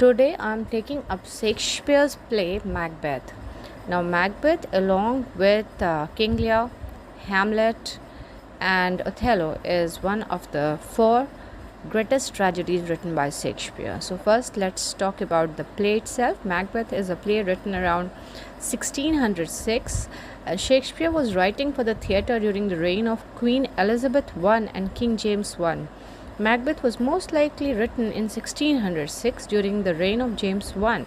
Today I'm taking up Shakespeare's play Macbeth. Now, Macbeth, along with King Lear, Hamlet, and Othello, is one of the four greatest tragedies written by Shakespeare. So, first, let's talk about the play itself. Macbeth is a play written around 1606. Shakespeare was writing for the theatre during the reign of Queen Elizabeth I and King James I. Macbeth was most likely written in 1606 during the reign of James I,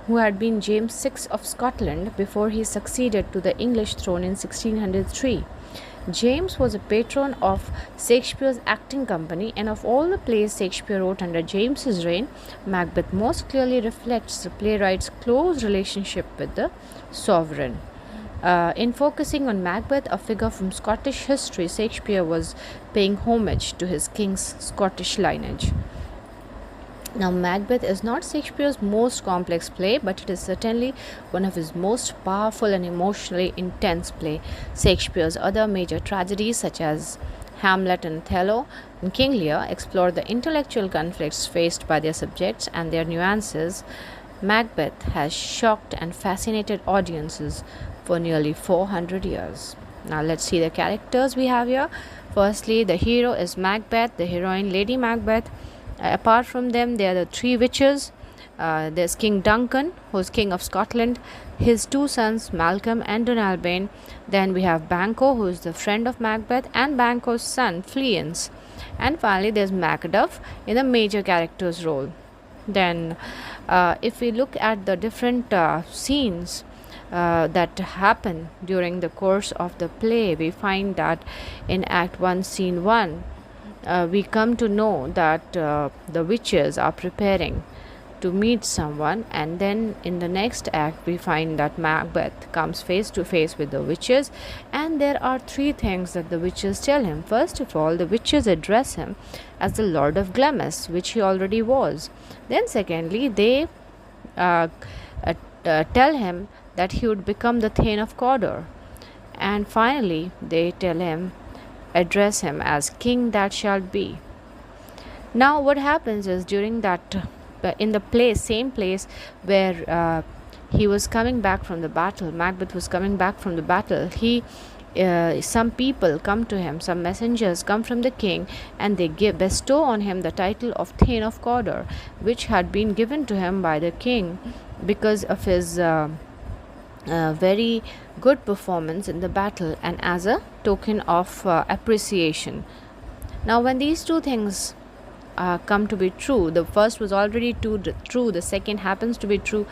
who had been James VI of Scotland before he succeeded to the English throne in 1603. James was a patron of Shakespeare's acting company, and of all the plays Shakespeare wrote under James's reign, Macbeth most clearly reflects the playwright's close relationship with the sovereign. In focusing on Macbeth, a figure from Scottish history, Shakespeare was paying homage to his king's Scottish lineage. Now, Macbeth is not Shakespeare's most complex play, but it is certainly one of his most powerful and emotionally intense play. Shakespeare's other major tragedies, such as Hamlet and Othello and King Lear, explore the intellectual conflicts faced by their subjects and their nuances. Macbeth has shocked and fascinated audiences for nearly 400 years. Now, let's see the characters we have here. Firstly, the hero is Macbeth, the heroine Lady Macbeth. Apart from them, there are the three witches. There's King Duncan, who's king of Scotland, his two sons Malcolm and Donalbain. Then we have Banquo, who is the friend of Macbeth, and Banquo's son Fleance. And finally, there's Macduff in the major character's role. Then, if we look at the different scenes that happen during the course of the play, we find that in Act 1, Scene 1, we come to know that the witches are preparing to meet someone, and then in the next act we find that Macbeth comes face to face with the witches, and there are three things that the witches tell him. First of all, the witches address him as the Lord of Glamis, which he already was. Then secondly, they tell him that he would become the Thane of Cawdor, and finally they address him as King that shall be. Now, what happens is during that in the same place where he was coming back from the battle, Macbeth was coming back from the battle, some people come to him, some messengers come from the king, and they bestow on him the title of Thane of Cawdor, which had been given to him by the king because of his very good performance in the battle and as a token of appreciation. Now, when these two things come to be true, the first was already true, the second happens to be true,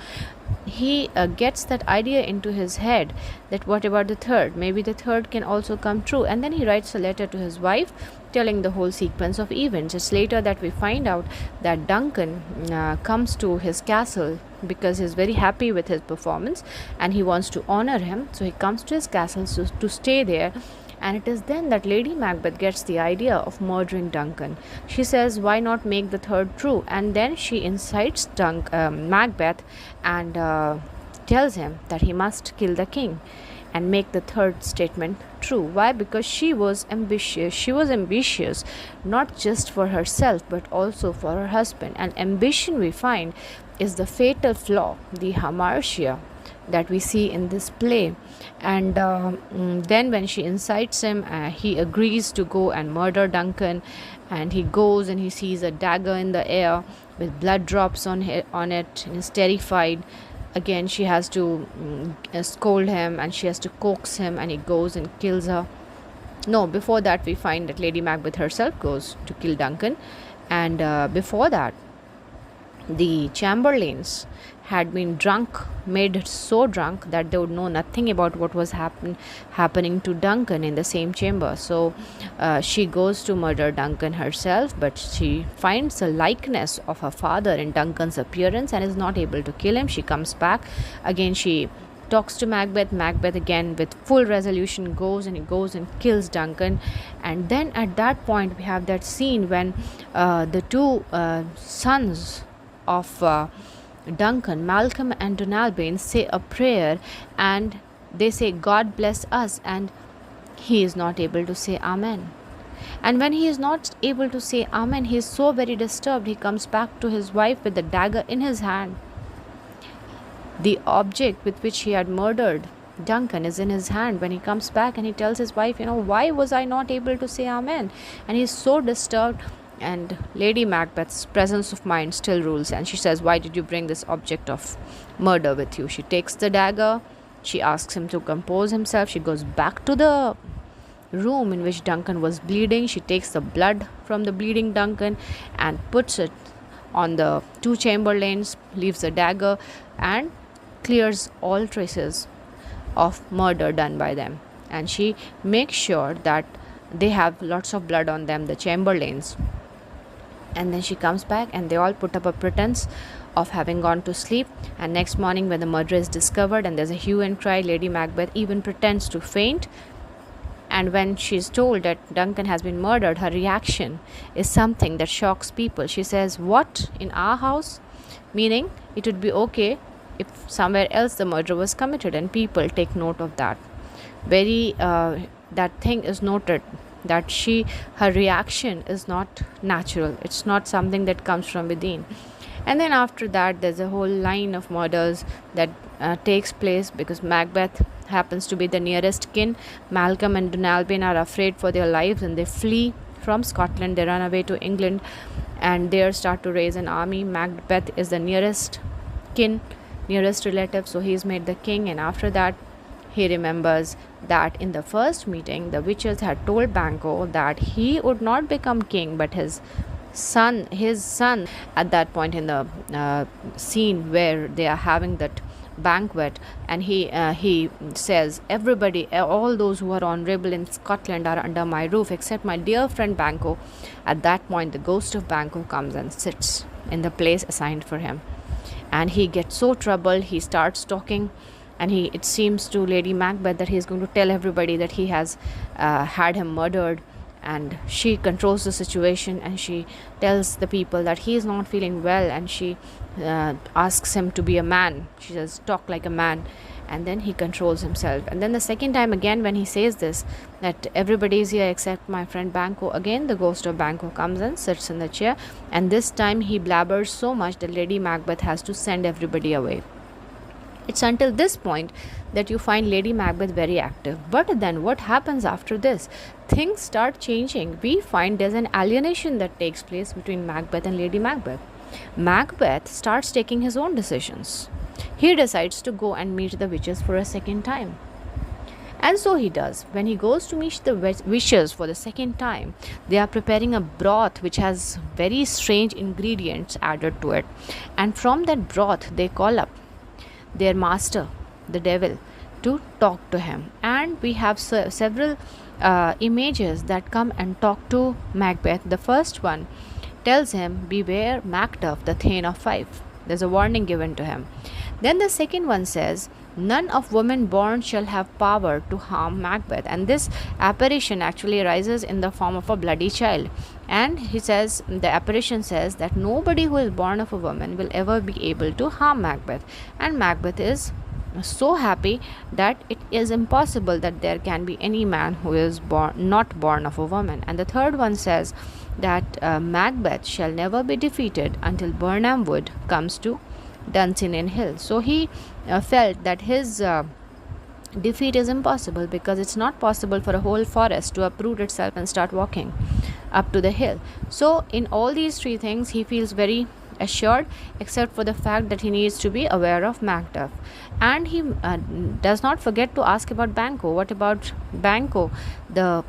he gets that idea into his head that what about the third? Maybe the third can also come true. And then he writes a letter to his wife telling the whole sequence of events. It's later that we find out that Duncan comes to his castle because he's very happy with his performance and he wants to honor him. So he comes to his castle to stay there. And it is then that Lady Macbeth gets the idea of murdering Duncan. She says, why not make the third true? And then she incites Macbeth and tells him that he must kill the king and make the third statement true. Why? Because she was ambitious. She was ambitious not just for herself but also for her husband. And ambition, we find, is the fatal flaw, the hamartia, that we see in this play. And then when she incites him, he agrees to go and murder Duncan, and he goes and he sees a dagger in the air with blood drops on it, and is terrified. Again, she has to scold him and she has to coax him, and he goes and kills her. No, before that we find that Lady Macbeth herself goes to kill Duncan, and before that the chamberlains had been made so drunk that they would know nothing about what was happening to Duncan in the same chamber. So she goes to murder Duncan herself, but she finds a likeness of her father in Duncan's appearance and is not able to kill him. She comes back again, she talks to Macbeth. Macbeth again with full resolution goes and kills Duncan. And then at that point we have that scene when the two sons of Duncan, Malcolm and Donalbain, say a prayer and they say, God bless us, and he is not able to say Amen. And when he is not able to say Amen, he is so very disturbed. He comes back to his wife with the dagger in his hand. The object with which he had murdered Duncan is in his hand when he comes back, and he tells his wife, why was I not able to say Amen? And he's so disturbed. And Lady Macbeth's presence of mind still rules, and she says, why did you bring this object of murder with you? She takes the dagger, she asks him to compose himself, she goes back to the room in which Duncan was bleeding. She takes the blood from the bleeding Duncan and puts it on the two chamberlains, leaves the dagger, and clears all traces of murder done by them. And she makes sure that they have lots of blood on them, the chamberlains. And then she comes back, and they all put up a pretense of having gone to sleep. And next morning, when the murder is discovered and there's a hue and cry, Lady Macbeth even pretends to faint. And when she's told that Duncan has been murdered, her reaction is something that shocks people. She says, what, in our house? Meaning, it would be okay if somewhere else the murder was committed, and people take note of that. That thing is noted, that her reaction is not natural. It's not something that comes from within. And then after that, there's a whole line of murders that takes place, because Macbeth happens to be the nearest kin. Malcolm and Dunalbain are afraid for their lives, and they flee from Scotland. They run away to England, and there start to raise an army. Macbeth is the nearest kin, nearest relative, so he is made the king. And after that, he remembers that in the first meeting, the witches had told Banquo that he would not become king, but his son, at that point in the scene where they are having that banquet, and he says, everybody, all those who are honorable in Scotland are under my roof except my dear friend Banquo. At that point, the ghost of Banquo comes and sits in the place assigned for him, and he gets so troubled. He starts talking, and it seems to Lady Macbeth that he is going to tell everybody that he has had him murdered. And she controls the situation, and she tells the people that he is not feeling well, and she asks him to be a man. She says, talk like a man. And then he controls himself. And then the second time again, when he says this, that everybody is here except my friend Banquo, again the ghost of Banquo comes and sits in the chair, and this time he blabbers so much that Lady Macbeth has to send everybody away. It's until this point that you find Lady Macbeth very active. But then what happens after this? Things start changing. We find there's an alienation that takes place between Macbeth and Lady Macbeth. Macbeth starts taking his own decisions. He decides to go and meet the witches for a second time. And so he does. When he goes to meet the witches for the second time, they are preparing a broth which has very strange ingredients added to it. And from that broth, they call up their master, the devil, to talk to him. And we have several images that come and talk to Macbeth. The first one tells him, beware Macduff, the Thane of Fife. There's a warning given to him. Then the second one says, none of women born shall have power to harm Macbeth. And this apparition actually arises in the form of a bloody child. And he says, the apparition says that nobody who is born of a woman will ever be able to harm Macbeth. And Macbeth is so happy that it is impossible that there can be any man who is not born of a woman. And the third one says that Macbeth shall never be defeated until Birnam Wood comes to Dunsinane Hill. So he felt that his defeat is impossible, because it's not possible for a whole forest to uproot itself and start walking up to the hill. So in all these three things, he feels very assured, except for the fact that he needs to be aware of Macduff. And he does not forget to ask about Banquo. What about Banquo? The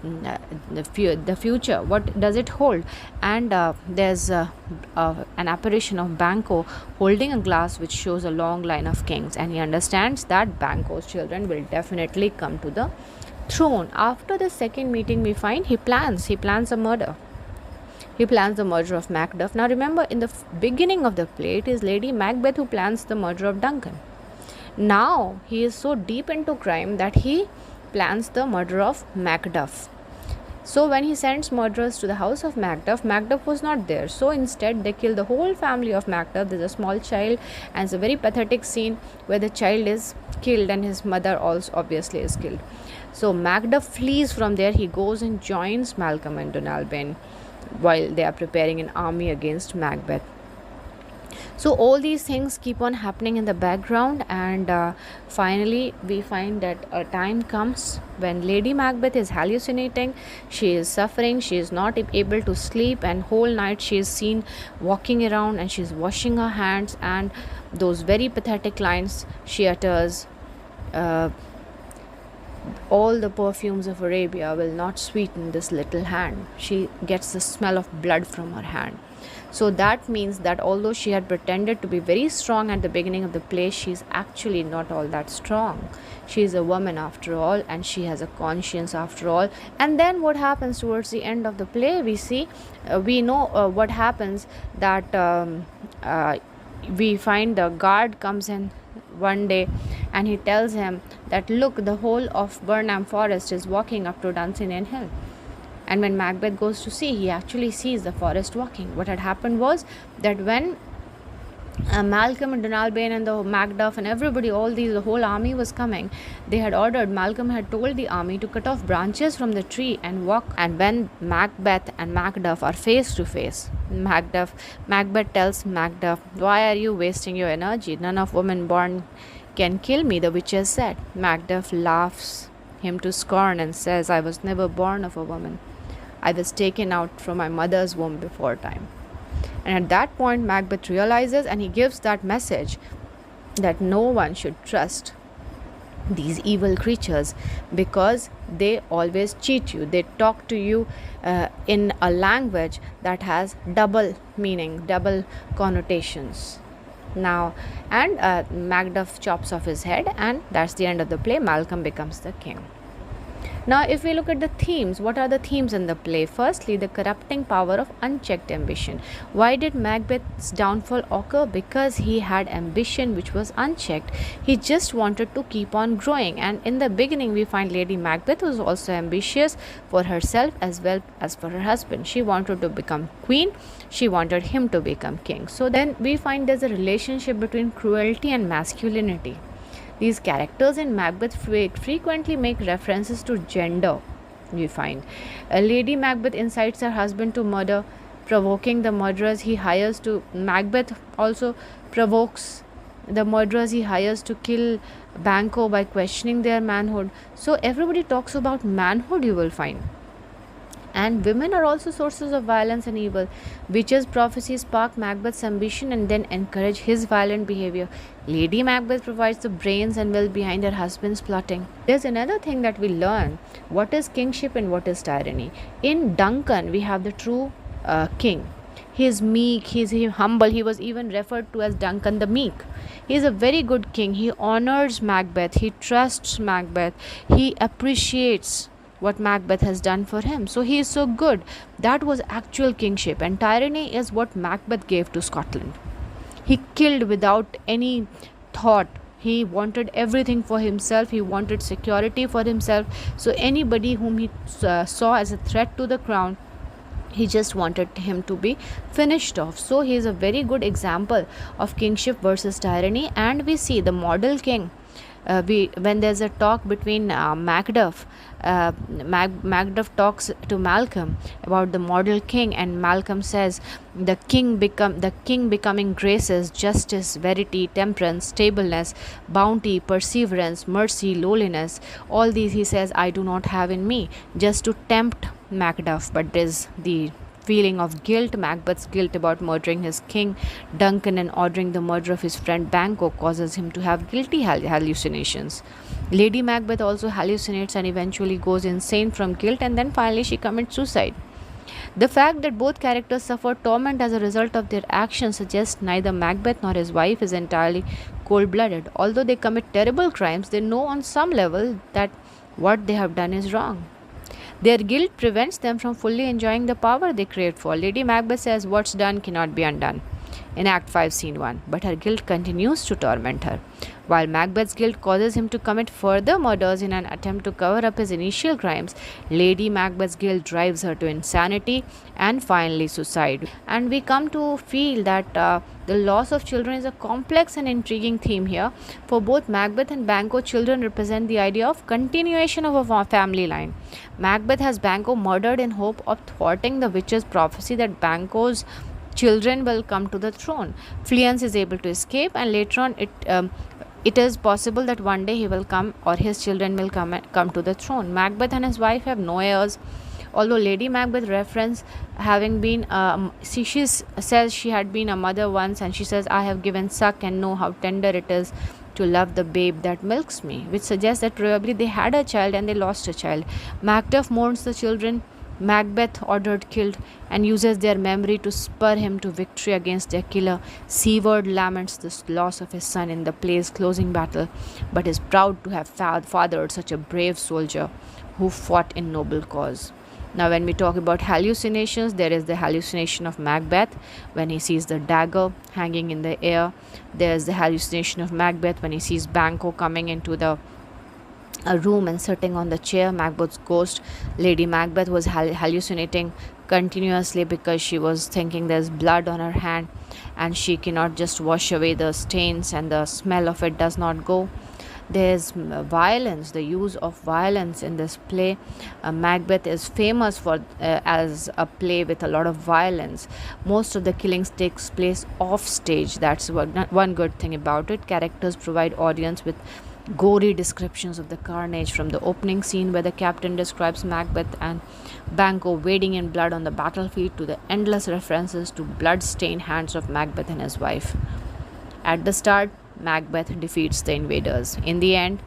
future, what does it hold? And there's an apparition of Banquo holding a glass which shows a long line of kings, and he understands that Banquo's children will definitely come to the throne. After the second meeting, we find he plans a murder. He plans the murder of Macduff. Now remember, in the beginning of the play, it is Lady Macbeth who plans the murder of Duncan. Now he is so deep into crime that he plans the murder of Macduff. So when he sends murderers to the house of Macduff, Macduff was not there. So instead, they kill the whole family of Macduff. There's a small child, and it's a very pathetic scene where the child is killed and his mother also obviously is killed. So Macduff flees from there. He goes and joins Malcolm and Donalbain while they are preparing an army against Macbeth. So all these things keep on happening in the background, and finally we find that a time comes when Lady Macbeth is hallucinating. She is suffering, she is not able to sleep, and whole night she is seen walking around and she is washing her hands, and those very pathetic lines she utters, uh, all the perfumes of Arabia will not sweeten this little hand. She gets the smell of blood from her hand. So that means that although she had pretended to be very strong at the beginning of the play, she's actually not all that strong. She is a woman after all, and she has a conscience after all. And then what happens towards the end of the play? We know what happens, that we find the guard comes in one day and he tells him that, look, the whole of Burnham Forest is walking up to Dunsinane Hill. And when Macbeth goes to see, he actually sees the forest walking. What had happened was that when Malcolm and Donalbain and the Macduff and everybody, the whole army was coming, they had ordered, Malcolm had told the army to cut off branches from the tree and walk. And when Macbeth and Macduff are face to face, Macbeth tells Macduff, why are you wasting your energy? None of women born can kill me, the witches said. Macduff laughs him to scorn and says, I was never born of a woman. I was taken out from my mother's womb before time. And at that point, Macbeth realizes, and he gives that message that no one should trust these evil creatures, because they always cheat you. They talk to you in a language that has double meaning, double connotations. Now, and Macduff chops off his head, and that's the end of the play. Malcolm becomes the king. Now, if we look at the themes, what are the themes in the play? Firstly, the corrupting power of unchecked ambition. Why did Macbeth's downfall occur? Because he had ambition which was unchecked. He just wanted to keep on growing. And in the beginning, we find Lady Macbeth was also ambitious for herself as well as for her husband. She wanted to become queen. She wanted him to become king. So then we find there's a relationship between cruelty and masculinity. These characters in Macbeth frequently make references to gender, we find. Lady Macbeth incites her husband to murder, provoking the murderers he hires to. Macbeth also provokes the murderers he hires to kill Banquo by questioning their manhood. So everybody talks about manhood, you will find. And women are also sources of violence and evil. Witches' prophecies spark Macbeth's ambition and then encourage his violent behavior. Lady Macbeth provides the brains and will behind her husband's plotting. There's another thing that we learn. What is kingship and what is tyranny? In Duncan, we have the true king. He is meek, he is humble. He was even referred to as Duncan the Meek. He is a very good king. He honors Macbeth. He trusts Macbeth. He appreciates what Macbeth has done for him. So he is so good. That was actual kingship. And tyranny is what Macbeth gave to Scotland. He killed without any thought. He wanted everything for himself. He wanted security for himself. So anybody whom he saw as a threat to the crown, he just wanted him to be finished off. So he is a very good example of kingship versus tyranny. And we see the model king. When there's a talk between Macduff, Macduff talks to Malcolm about the model king, and Malcolm says the king becoming graces, justice, verity, temperance, stableness, bounty, perseverance, mercy, lowliness. All these, he says, I do not have in me, just to tempt Macduff. But there's the feeling of guilt. Macbeth's guilt about murdering his king Duncan and ordering the murder of his friend Banquo causes him to have guilty hallucinations. Lady Macbeth also hallucinates and eventually goes insane from guilt, and then finally she commits suicide. The fact that both characters suffer torment as a result of their actions suggests neither Macbeth nor his wife is entirely cold-blooded. Although they commit terrible crimes, they know on some level that what they have done is wrong. Their guilt prevents them from fully enjoying the power they craved for. Lady Macbeth says what's done cannot be undone in Act 5, Scene 1, but her guilt continues to torment her. While Macbeth's guilt causes him to commit further murders in an attempt to cover up his initial crimes, Lady Macbeth's guilt drives her to insanity and finally suicide. And we come to feel that The loss of children is a complex and intriguing theme here. For both Macbeth and Banquo, children represent the idea of continuation of a family line. Macbeth has Banquo murdered in hope of thwarting the witch's prophecy that Banquo's children will come to the throne. Fleance is able to escape, and later on, it is possible that one day he will come, or his children will come to the throne. Macbeth and his wife have no heirs, although Lady Macbeth reference having been she says she had been a mother once, and she says, I have given suck and know how tender it is to love the babe that milks me, which suggests that probably they had a child and they lost a child. Macduff mourns the children Macbeth ordered killed, and uses their memory to spur him to victory against their killer. Seward laments the loss of his son in the play's closing battle, but is proud to have fathered such a brave soldier who fought in noble cause. Now, when we talk about hallucinations, there is the hallucination of Macbeth when he sees the dagger hanging in the air. There is the hallucination of Macbeth when he sees Banquo coming into the a room and sitting on the chair, Macbeth's ghost. Lady Macbeth was hallucinating continuously because she was thinking there's blood on her hand and she cannot just wash away the stains, and the smell of it does not go. There's violence, the use of violence in this play. Macbeth is famous for as a play with a lot of violence. Most of the killings takes place off stage. That's one good thing about it. Characters provide audience with gory descriptions of the carnage, from the opening scene where the captain describes Macbeth and Banquo wading in blood on the battlefield to the endless references to blood-stained hands of Macbeth and his wife. At the start, Macbeth defeats the invaders. In the end,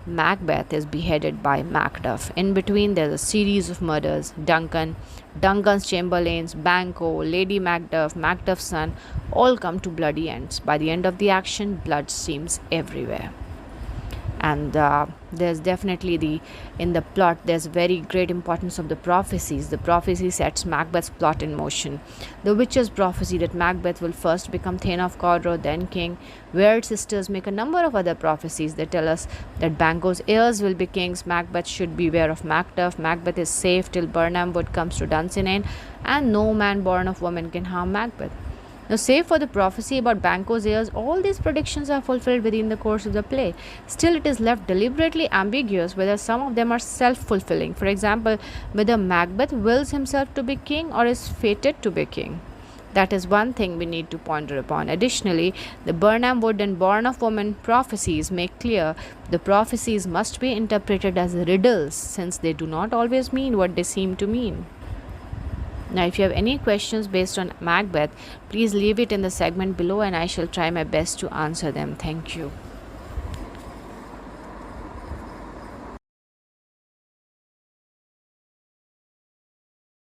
Macbeth is beheaded by Macduff. In between, there's a series of murders. Duncan's chamberlains, Banquo, Lady Macduff, Macduff's son, all come to bloody ends. By the end of the action, blood seems everywhere. And there's definitely in the plot there's very great importance of the prophecies. The prophecy sets Macbeth's plot in motion. The witch's prophecy that Macbeth will first become Thane of Cawdor, then king. Weird sisters make a number of other prophecies. They tell us that Banquo's heirs will be kings. Macbeth should beware of Macduff. Macbeth is safe till Birnam Wood comes to Dunsinane, and no man born of woman can harm Macbeth. Now, save for the prophecy about Banquo's heirs, all these predictions are fulfilled within the course of the play. Still, it is left deliberately ambiguous whether some of them are self-fulfilling. For example, whether Macbeth wills himself to be king or is fated to be king. That is one thing we need to ponder upon. Additionally, the Birnam Wood and Born of Woman prophecies make clear the prophecies must be interpreted as riddles, since they do not always mean what they seem to mean. Now, if you have any questions based on Macbeth, please leave it in the segment below and I shall try my best to answer them. Thank you.